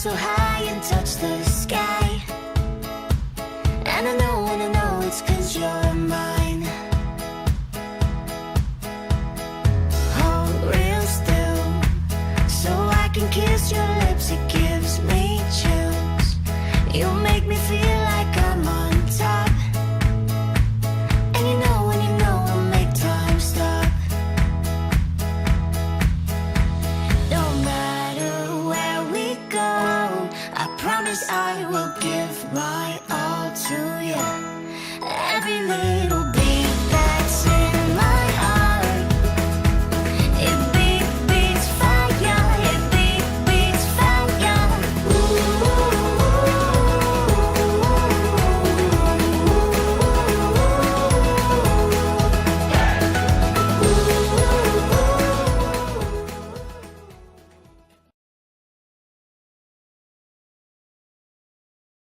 so high and touch the sky. And I know it's 'cause you're mine.